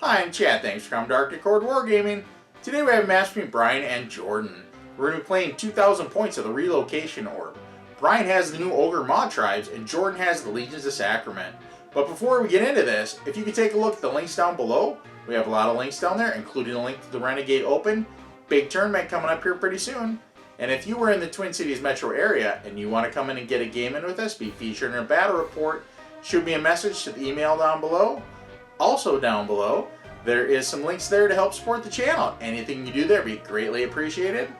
Hi, I'm Chad. Thanks for coming to Arctic Horde Wargaming. Today we have a match between Brian and Jordan. We're going to be playing 2,000 points of the Relocation Orb. Brian has the new Ogor Mawtribes and Jordan has the Legions of Sacrament. But before we get into this, if you could take a look at the links down below, we have a lot of links down there, including a link to the Renegade Open. Big tournament coming up here pretty soon. And if you were in the Twin Cities metro area and you want to come in and get a game in with us, be featured in a battle report, shoot me a message to the email down below. Also down below, there is some links there to help support the channel. Anything you do there be greatly appreciated.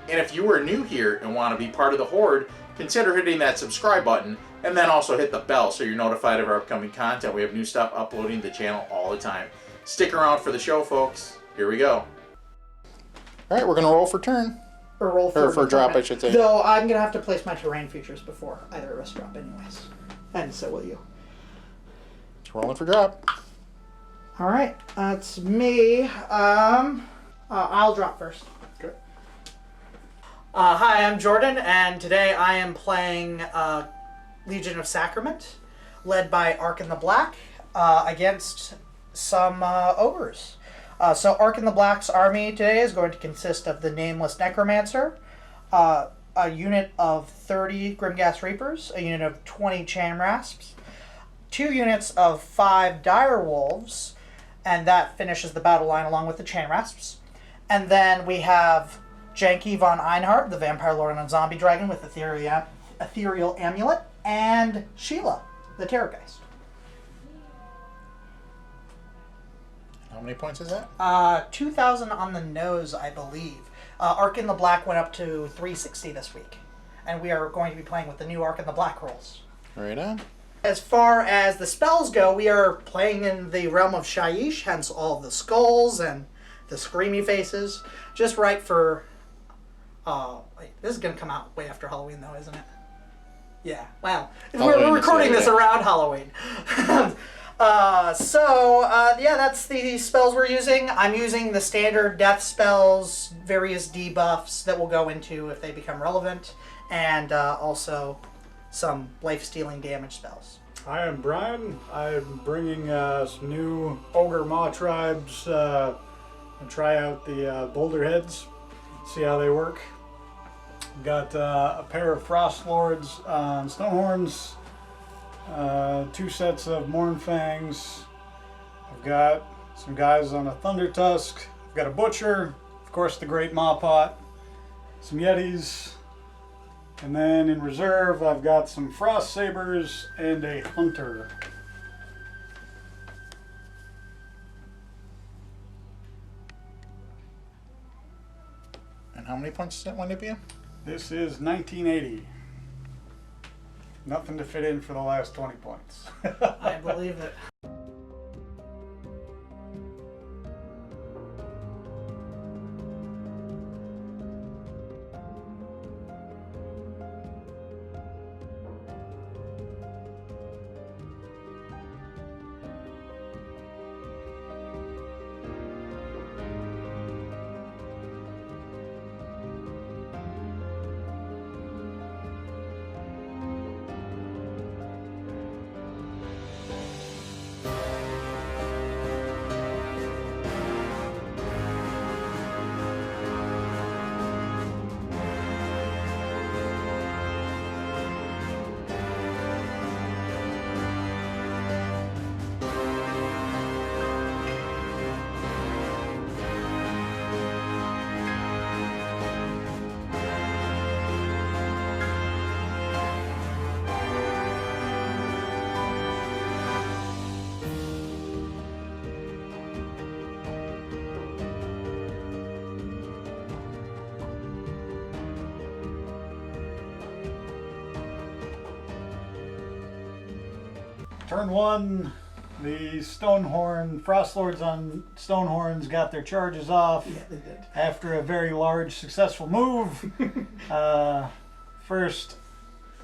And if you are new here and want to be part of the Horde, consider hitting that subscribe button and then also hit the bell so you're notified of our upcoming content. We have new stuff uploading to the channel all the time. Stick around for the show, folks. Here we go. Alright, we're going to roll for turn. Or roll for drop, I should say. Though I'm going to have to place my terrain features before either of us drop anyways. And so will you. Rolling for drop. Alright, that's me. I'll drop first. Okay. Hi, I'm Jordan, and today I am playing Legion of Sacrament, led by Ark in the Black, against some ogres. So Ark in the Black's army today is going to consist of the Nameless Necromancer, a unit of 30 Grimghast Reapers, a unit of 20 Chamrasps, 2 units of 5 Dire Wolves, and that finishes the battle line along with the Chamrasps. And then we have Janky von Einhard, the Vampire Lord and Zombie Dragon with Ethereal Amulet, and Sheila, the Terrorgeist. How many points is that? 2,000 on the nose, I believe. Ark in the Black went up to 360 this week. And we are going to be playing with the new Ark in the Black rolls. Right on. As far as the spells go, we are playing in the realm of Shyish, hence all the skulls and the screamy faces. Just right for... wait, this is going to come out way after Halloween, though, isn't it? Yeah, wow. We're recording this around Halloween. Yeah, that's the spells we're using. I'm using the standard death spells, various debuffs that we'll go into if they become relevant, and also some life-stealing damage spells. Hi, I'm Brian. I'm bringing some new Ogor Mawtribes and try out the boulder heads, see how they work. Got a pair of Frost Lords on Stonehorns, 2 sets of Mournfangs. I've got some guys on a Thunder Tusk. I've got a Butcher, of course the Great Mawpot, some Yetis, and then in reserve I've got some Frost Sabers and a Hunter. And how many points does that wind up being? This is 1980. Nothing to fit in for the last 20 points. I believe it. Turn 1, the Stonehorn, Frost Lords on Stonehorns got their charges off. Yeah, they did. After a very large successful move. First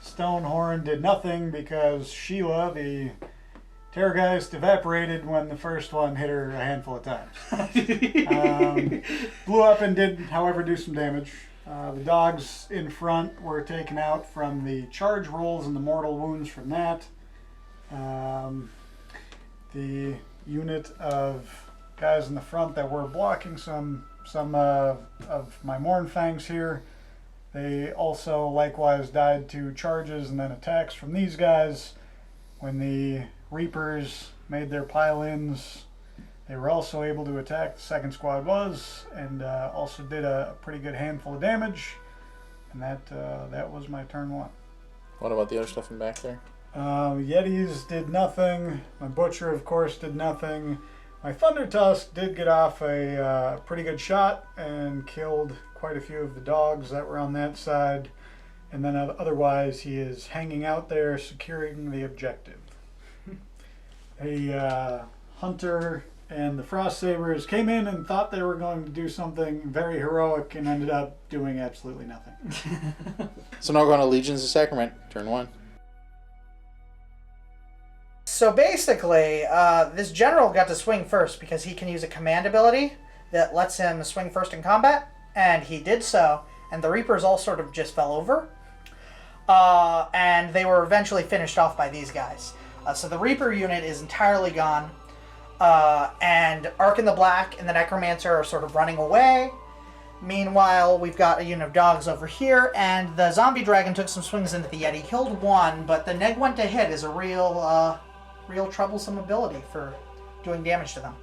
Stonehorn did nothing because Sheila, the Terrorgeist, evaporated when the first one hit her a handful of times. Blew up and did, however, do some damage. The dogs in front were taken out from the charge rolls and the mortal wounds from that. The unit of guys in the front that were blocking some of my Mournfangs here. They also likewise died to charges and then attacks from these guys. When the Reapers made their pile-ins, they were also able to attack. The second squad and also did a pretty good handful of damage. And that was my turn 1. What about the other stuff in back there? Yetis did nothing. My Butcher, of course, did nothing. My Thunder Tusk did get off a pretty good shot and killed quite a few of the dogs that were on that side. And then otherwise, he is hanging out there securing the objective. A Hunter and the Frost Sabers came in and thought they were going to do something very heroic and ended up doing absolutely nothing. So now we're going to Legions of Sacrament, turn 1. So basically, this general got to swing first because he can use a command ability that lets him swing first in combat, and he did so, and the Reapers all sort of just fell over, and they were eventually finished off by these guys. So the Reaper unit is entirely gone, and Ark in the Black and the Necromancer are sort of running away. Meanwhile, we've got a unit of dogs over here, and the Zombie Dragon took some swings into the Yeti, killed one, but the Neg One to hit is a real troublesome ability for doing damage to them.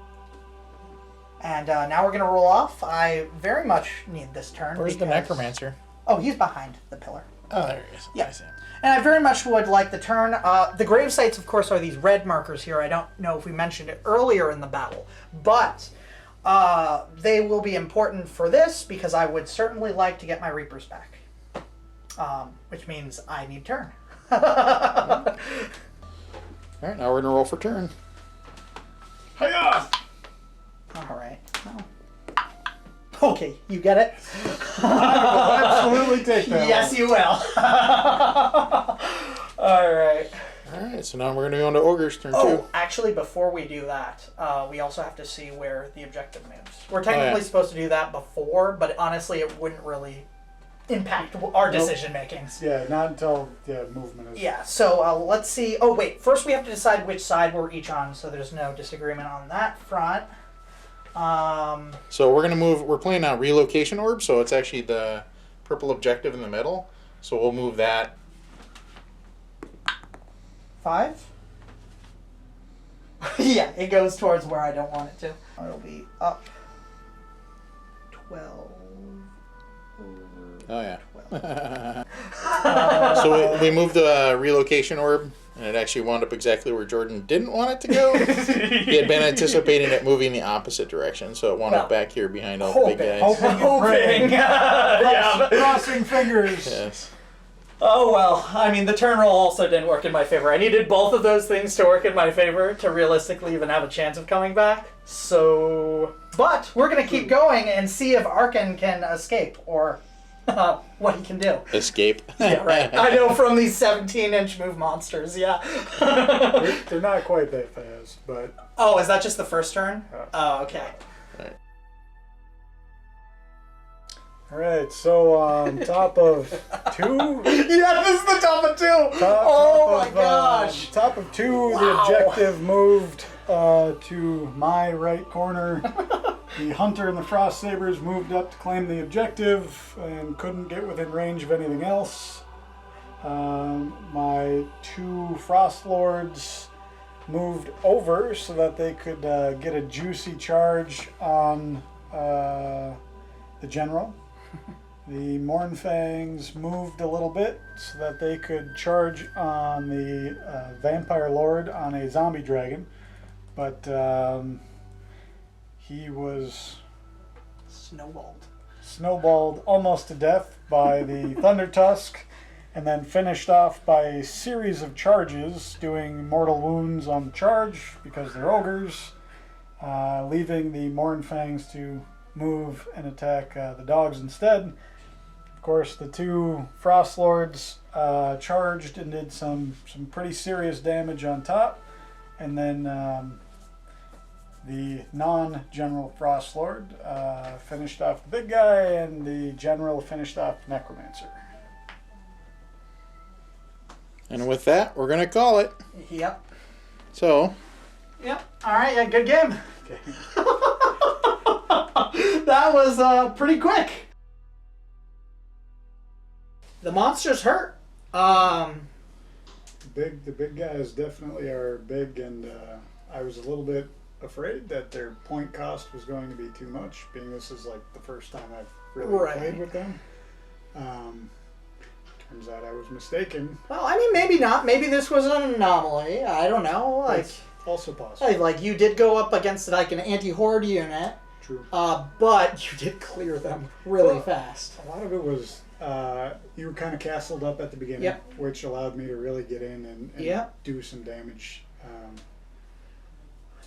And now we're going to roll off. I very much need this turn. Where's the Necromancer? Oh, he's behind the pillar. Oh, there he is. Yeah. I see him. And I very much would like the turn. The grave sites, of course, are these red markers here. I don't know if we mentioned it earlier in the battle, but they will be important for this because I would certainly like to get my Reapers back, which means I need turn. All right, now we're going to roll for turn. Hiya! All right. Oh. Okay, you get it? I will absolutely take that. Yes, one. you will. All right. All right, so now we're going to go into Ogre's turn 2. Oh, actually, before we do that, we also have to see where the objective moves. We're technically supposed to do that before, but honestly, it wouldn't really impact our decision making. Yeah, not until movement is. Yeah, so let's see. Oh, wait. First, we have to decide which side we're each on, so there's no disagreement on that front. So we're going to move, we're playing on Relocation Orb, so it's actually the purple objective in the middle. So we'll move that. 5? Yeah, it goes towards where I don't want it to. It'll be up 12 over Oh, yeah. 12. So we moved the Relocation Orb, and it actually wound up exactly where Jordan didn't want it to go. He had been anticipating it moving the opposite direction, so it wound up back here behind all the big guys. Hoping. Yeah. Crossing fingers. Yes. Oh, well, I mean, the turn roll also didn't work in my favor. I needed both of those things to work in my favor to realistically even have a chance of coming back. So, but we're going to keep going and see if Arkin can escape or what he can do. Escape. Yeah, right. I know from these 17-inch move monsters, yeah. They're not quite that fast, but... Oh, is that just the first turn? Oh, okay. Alright, so on top of 2... Yeah, this is the top of 2! Oh my gosh! Top of 2, Wow. the objective moved to my right corner. The Hunter and the Frost Sabers moved up to claim the objective and couldn't get within range of anything else. My 2 Frost Lords moved over so that they could get a juicy charge on the General. The Mournfangs moved a little bit so that they could charge on the Vampire Lord on a Zombie Dragon, but he was snowballed almost to death by the Thunder Tusk, and then finished off by a series of charges, doing mortal wounds on the charge because they're ogres, leaving the Mournfangs to move and attack the dogs instead. Of course, the 2 Frost Lords charged and did some pretty serious damage on top, and then the non-General Frost Lord finished off the big guy, and the General finished off the Necromancer. And with that, we're going to call it. Yep. So. Yep. All right, yeah, good game. Okay. That was pretty quick. The monsters hurt. The big guys definitely are big, and I was a little bit afraid that their point cost was going to be too much, being this is like the first time I've really played with them. Turns out I was mistaken. Well, I mean, maybe not. Maybe this was an anomaly. I don't know. Like, it's also possible. Like you did go up against like an anti-horde unit. True. But you did clear them really fast. A lot of it was you were kind of castled up at the beginning, which allowed me to really get in and do some damage.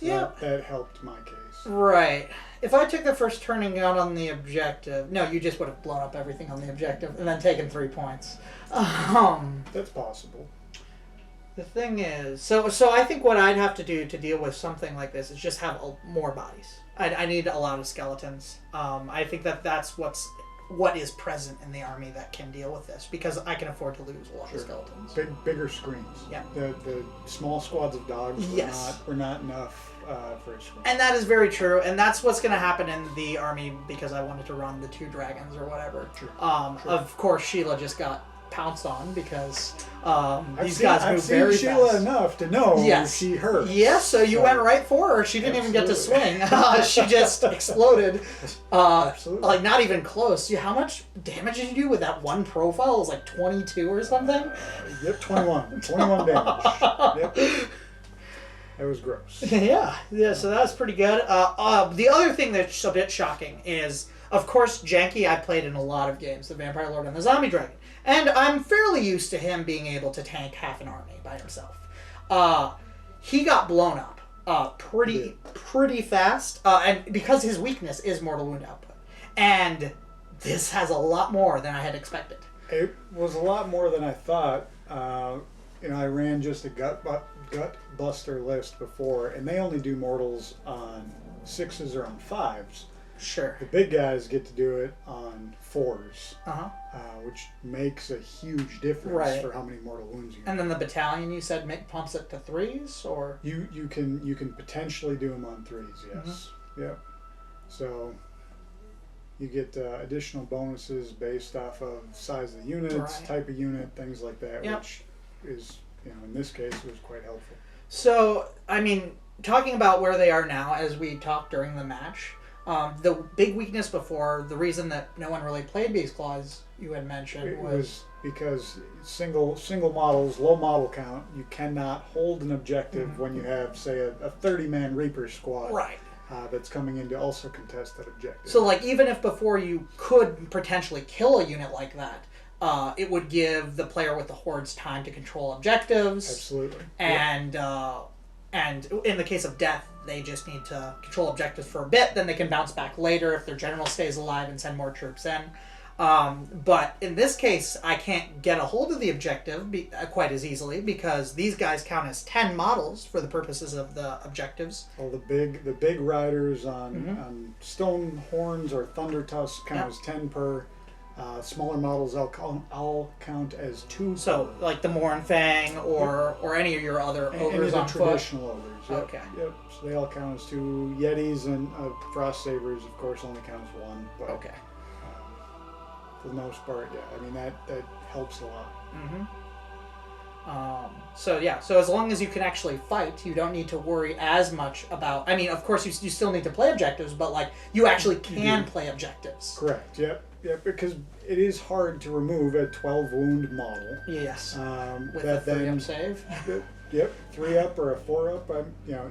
That helped my case. Right. If I took the first turning out on the objective, no, you just would have blown up everything on the objective and then taken 3 points. That's possible. The thing is, so I think what I'd have to do to deal with something like this is just have more bodies. I need a lot of skeletons. I think that's what is present in the army that can deal with this, because I can afford to lose a lot of skeletons. Bigger screens. Yeah. The small squads of dogs were not enough for a screen. And that is very true, and that's what's going to happen in the army, because I wanted to run the 2 dragons or whatever. True. Of course, Sheila just got pounced on because these guys move I've very seen Sheila fast. enough to know she hurt. Yes, so you went right for her. She didn't even get to swing. She just exploded. Like, not even close. How much damage did you do with that one profile? It was like 22 or something? Yep, 21. 21 damage. Yep. That was gross. Yeah, so that's pretty good. The other thing that's a bit shocking is, of course, Janky, I played in a lot of games, the Vampire Lord and the Zombie Dragon. And I'm fairly used to him being able to tank half an army by himself. He got blown up pretty fast, and because his weakness is mortal wound output. And this has a lot more than I had expected. It was a lot more than I thought. I ran just a gut buster list before, and they only do mortals on 6s or on 5s. Sure. The big guys get to do it on 4s, which makes a huge difference for how many mortal wounds you get. And then the battalion, you said, pumps it to 3s, or you can potentially do them on 3s. Yes. Yep. So you get additional bonuses based off of size of the units, type of unit, things like that, which is, in this case, was quite helpful. So, I mean, talking about where they are now, as we talked during the match. The big weakness before, the reason that no one really played Beast Claws, you had mentioned, was because single models, low model count, you cannot hold an objective when you have, say, a 30-man Reaper squad that's coming in to also contest that objective. So, like, even if before you could potentially kill a unit like that, it would give the player with the hordes time to control objectives. Absolutely. And in the case of death, they just need to control objectives for a bit, then they can bounce back later if their general stays alive and send more troops in. But in this case, I can't get a hold of the objective quite as easily, because these guys count as 10 models for the purposes of the objectives. Well, the big riders on Stone Horns or Thunder Tusks count as 10 per. Smaller models I'll count as 2. So, like the Mournfang or any of your other ogres on foot? Traditional ogres. Yep. Okay. Yep. So they all count as 2. Yetis and Frost Sabers, of course, only count as 1. But, okay. For the most part, I mean, that helps a lot. So as long as you can actually fight, you don't need to worry as much about... I mean, of course, you still need to play objectives, but, like, you actually can play objectives. Correct, yep. Yeah, because it is hard to remove a 12-wound model. Yes. With a 3-up save. Yep, 3-up or a 4-up,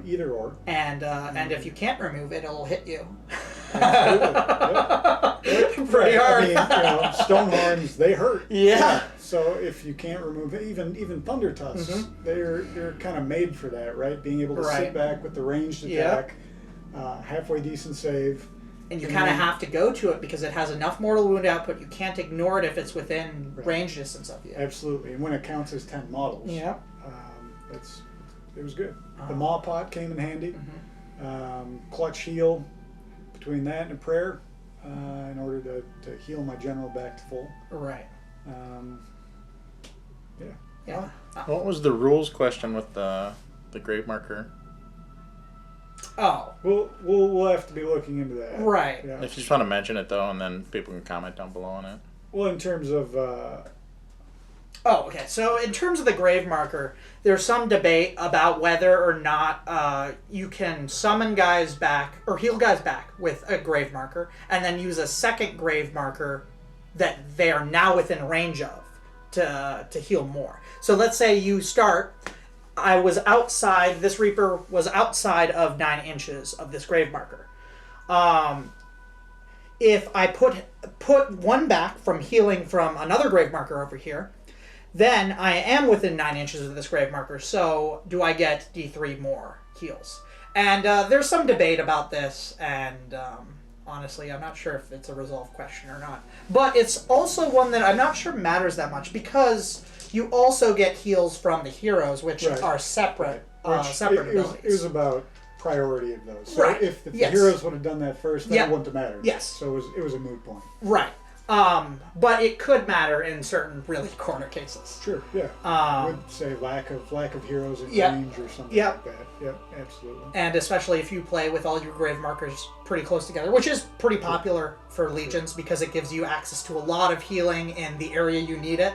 either or. And if you can't remove it, it'll hit you. Absolutely. Yep. Pretty hard. I mean, stone horns, they hurt. Yeah. So if you can't remove it, even thunder tusks, they're kind of made for that, right? Being able to sit back with the ranged attack, halfway decent save. And you kind of have to go to it because it has enough mortal wound output. You can't ignore it if it's within range distance of you. Absolutely. And when it counts as 10 models, it was good. The Maw Pot came in handy. Clutch heal between that and a prayer in order to heal my general back to full. Right. What was the rules question with the grave marker? Oh. We'll have to be looking into that. Right. Yeah. If you just want to mention it, though, and then people can comment down below on it. Well, in terms of... Oh, okay. So in terms of the grave marker, there's some debate about whether or not you can summon guys back or heal guys back with a grave marker, and then use a second grave marker that they are now within range of to heal more. So let's say you start. I was outside. This Reaper was outside of 9 inches of this grave marker. If I put one back from healing from another grave marker over here, then I am within 9 inches of this grave marker, so do I get D3 more heals? And there's some debate about this, and honestly, I'm not sure if it's a resolved question or not. But it's also one that I'm not sure matters that much, because you also get heals from the heroes, which are separate, separate abilities. It was about priority of those. So right. if the heroes would have done that first, then it wouldn't have mattered. Yes. So it was a moot point. Right. But it could matter in certain really corner cases. Sure, yeah. I would say lack of heroes in range or something like that. Yep, absolutely. And especially if you play with all your grave markers pretty close together, which is pretty popular for legions because it gives you access to a lot of healing in the area you need it.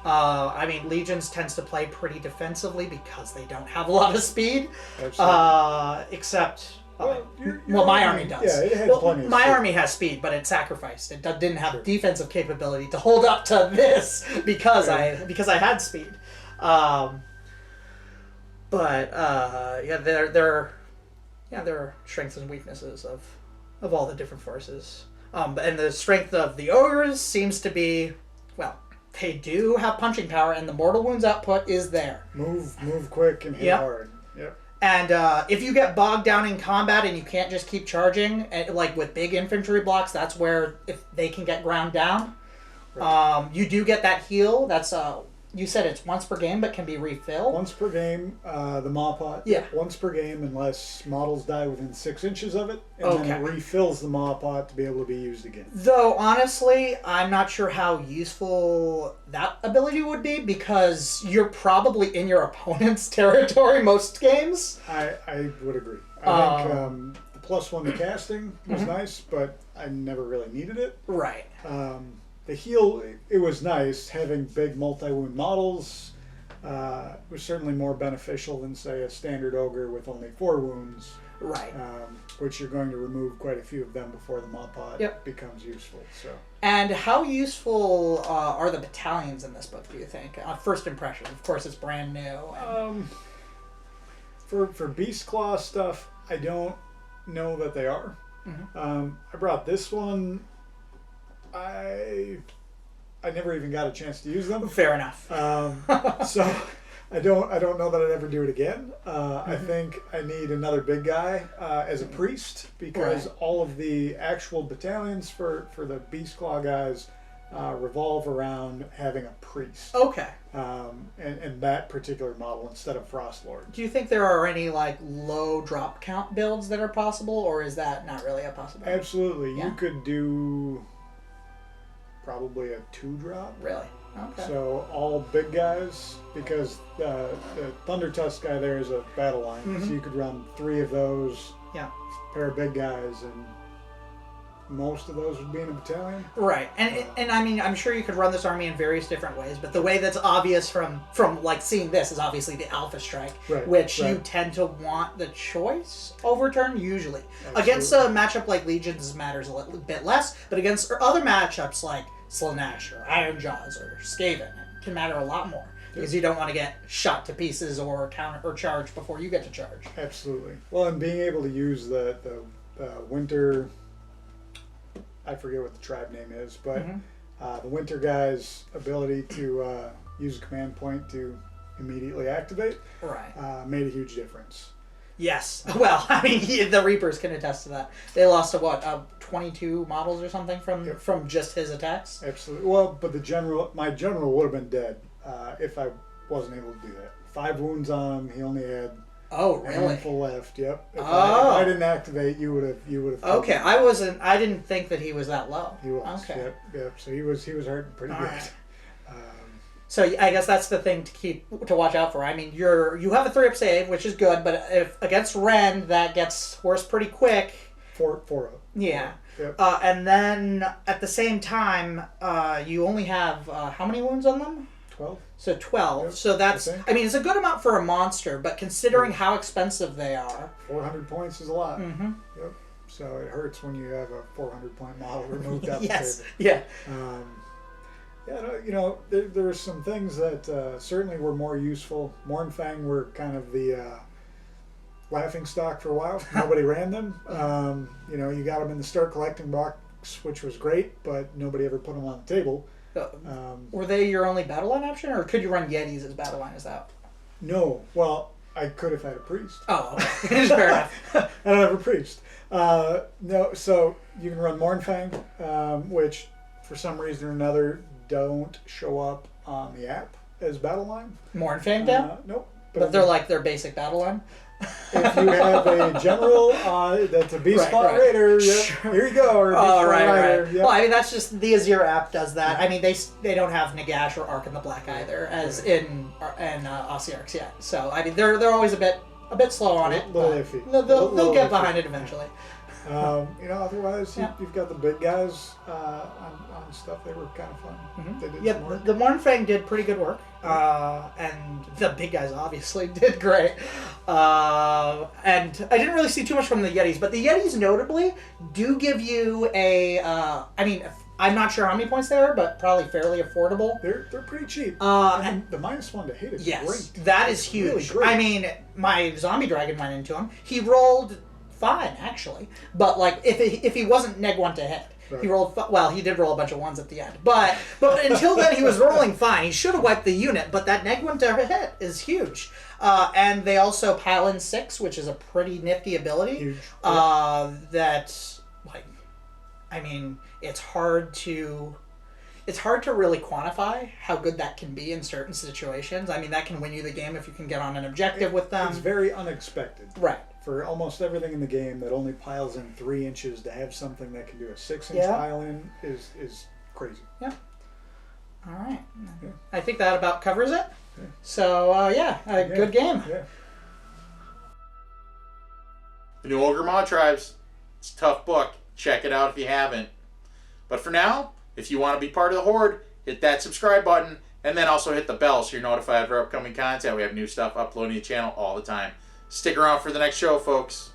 I mean, legions tends to play pretty defensively because they don't have a lot of speed. Absolutely. Except... Well, my army does. Yeah, it has plenty of my speed. Army has speed, but it sacrificed. It didn't have defensive capability to hold up to this because I had speed. There are strengths and weaknesses of all the different forces. And the strength of the ogres seems to be, well, they do have punching power, and the mortal wounds output is there. Move quick and hit hard. Yep. And if you get bogged down in combat and you can't just keep charging, like with big infantry blocks, that's where if they can get ground down. Right. You do get that heal. That's you said it's once per game, but can be refilled. Once per game, the Maw Pot. Yeah. Once per game, unless models die within 6 inches of it, and then it refills the Maw Pot to be able to be used again. Though honestly, I'm not sure how useful that ability would be because you're probably in your opponent's territory most games. I would agree. I think the +1 to casting was nice, but I never really needed it. Right. The heal, it was nice. Having big multi-wound models was certainly more beneficial than, say, a standard ogre with only 4 wounds. Right. Which you're going to remove quite a few of them before the Maw Pot becomes useful. So. And how useful are the battalions in this book, do you think? First impression. Of course, it's brand new. For Beast Claw stuff, I don't know that they are. Mm-hmm. I brought this one. I never even got a chance to use them. Fair enough. So I don't know that I'd ever do it again. I think I need another big guy as a priest because all of the actual battalions for the Beast Claw guys revolve around having a priest. Okay. And that particular model instead of Frost Lord. Do you think there are any like low drop count builds that are possible, or is that not really a possibility? Absolutely. Yeah. You could do probably a 2-drop. Really? Okay. So all big guys, because the Thunder Tusk guy there is a battle line, so you could run 3 of those. Yeah. Pair of big guys, and most of those would be in a battalion. Right, and I mean, I'm sure you could run this army in various different ways, but the way that's obvious from like seeing this is obviously the Alpha Strike, which you tend to want the choice overturned usually. Absolutely. Against a matchup like Legions matters a little bit less, but against other matchups like Slaanesh or Iron Jaws or Skaven, it can matter a lot more. Because you don't want to get shot to pieces or counter or charge before you get to charge. Absolutely. Well, and being able to use the winter, I forget what the tribe name is, but the winter guy's ability to use a command point to immediately activate made a huge difference. Yes. Well, I mean, the Reapers can attest to that. They lost to 22 models or something from just his attacks. Absolutely. Well, but my general would have been dead if I wasn't able to do that. 5 wounds on him. He only had a handful left. Yep. If I didn't activate, you would have. Okay, I didn't think that he was that low. He was. Okay. Yep. So he was hurting pretty good. Right. So I guess that's the thing to watch out for. I mean, you have a 3-up save, which is good, but if against Ren, that gets worse pretty quick. 4-up. Yeah. Yep. And then at the same time, you only have how many wounds on them? 12. So 12. Yep, So that's, I mean, it's a good amount for a monster, but considering how expensive they are. 400 points is a lot. Mm-hmm. Yep. So it hurts when you have a 400-point model removed out Yes. the table. Yeah. There are some things that certainly were more useful. Mornfang were kind of the laughing stock for a while. Nobody ran them. You got them in the start collecting box, which was great, but nobody ever put them on the table. Were they your only battle line option, or could you run Yetis as battle line as that? No. Well, I could if I had a priest. Oh, okay. Fair enough. I don't have a priest. No, so you can run Mornfang, which for some reason or another don't show up on the app as battle line. Mornfang down? Nope. But they're like their basic battle line? If you have a general that's a B-spot raider, here you go. Or right. Yep. Well, I mean, that's just the Azir app does that. I mean, they don't have Nagash or Arc in the Black either, as in Ossiarchs yet. So, I mean, they're always a bit slow on it. Little iffy. They'll get behind it eventually. Otherwise, you've got the big guys on stuff. They were kind of fun. Mm-hmm. They did Yeah, the Mornfang did pretty good work. And the big guys obviously did great. And I didn't really see too much from the Yetis, but the Yetis notably do give you a, I'm not sure how many points they are, but probably fairly affordable. They're pretty cheap. And the -1 to hit is great. That is huge. Really great. I mean, my zombie dragon went into him. He rolled fine, actually. But, like, if he wasn't neg 1 to hit, he rolled, he did roll a bunch of 1s at the end. But until then, he was rolling fine. He should have wiped the unit, but that neg 1 to hit is huge. And they also pile in 6, which is a pretty nifty ability. Huge. It's hard to really quantify how good that can be in certain situations. I mean, that can win you the game if you can get on an objective with them. It's very unexpected. Right. For almost everything in the game that only piles in 3 inches, to have something that can do a 6-inch pile in is crazy. Yeah. All right. Yeah. I think that about covers it. Yeah. So, good game. Yeah. The new Ogor Mawtribes. It's a tough book. Check it out if you haven't. But for now, if you want to be part of the Horde, hit that subscribe button, and then also hit the bell so you're notified for upcoming content. We have new stuff uploading to the channel all the time. Stick around for the next show, folks.